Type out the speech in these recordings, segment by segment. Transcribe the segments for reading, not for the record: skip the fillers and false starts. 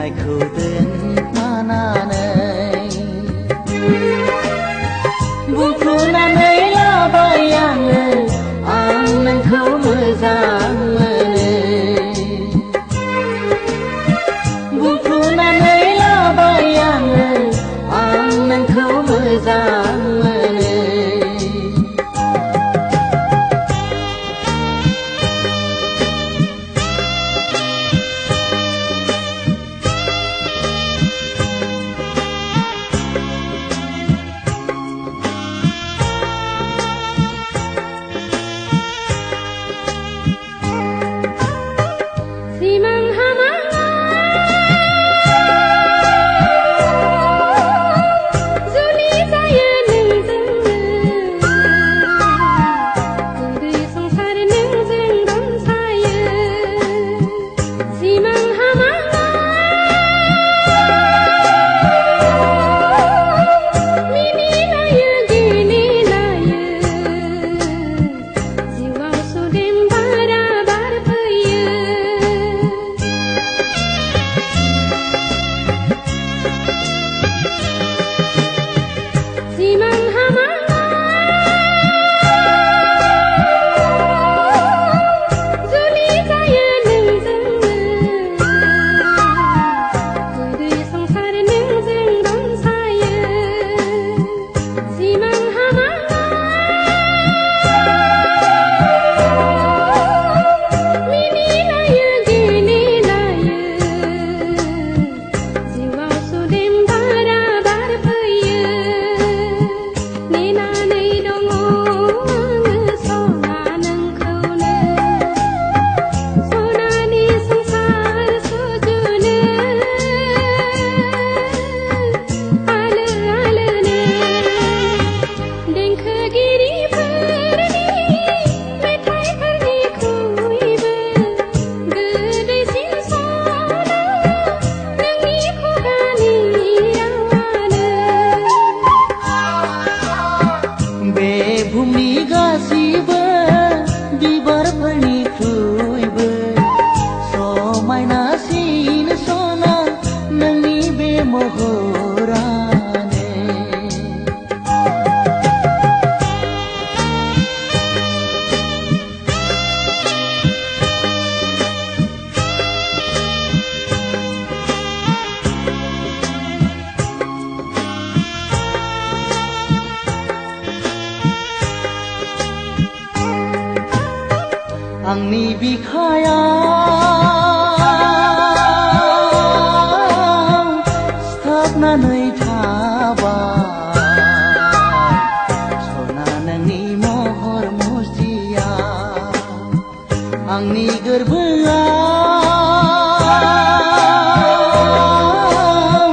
बिलाइखौ दोनखोमानानै बुंफ्रुनानै लाबाय आङो आं नोंखौ मोजां मोनो बुंफ्रुनानै लाबाय आङो आं नोंखौ मोजां मोनो आंनि बिखायाव सिथाबनानै थाबाय सना नोंनि महर मुस्रिया आंनि गोरबोआव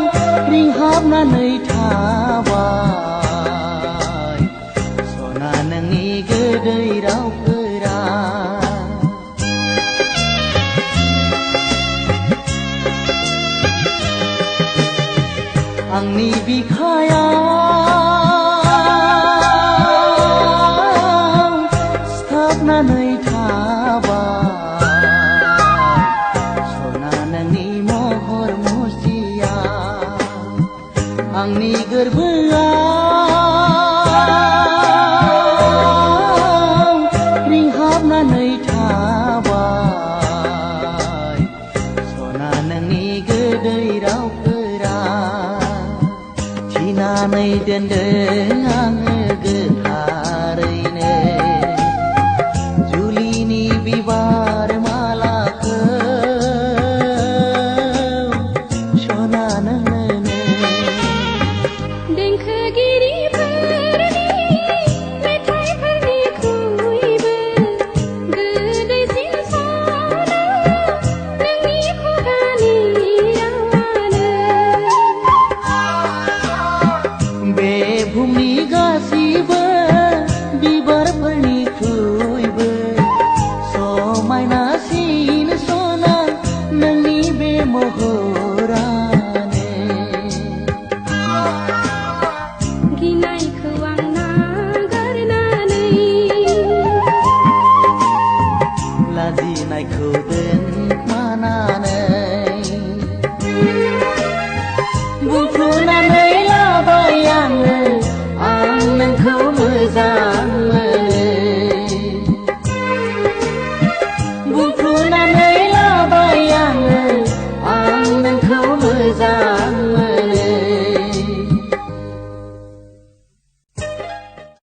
रिंहाबनानै थाबाय सना नोंनि गोदै रावफोरा आंनि बिखायाव सिथाबनानै थाबाय सना नोंनि महर मुस्रिया आंनि गोरबोआव रिंहाबनानै थाबाय सना नोंनि गोदै रावफोरा थिनानै दोनदों आङो गोथारैनो जुलिनि बिबार मालाखौ सना नोंनो देंखोगिरिफोरनि मेथाइफोरनिख्रुइबो गोदैसिन सना नोंनि खुगानि रावानो बे बुहुमनि मोजां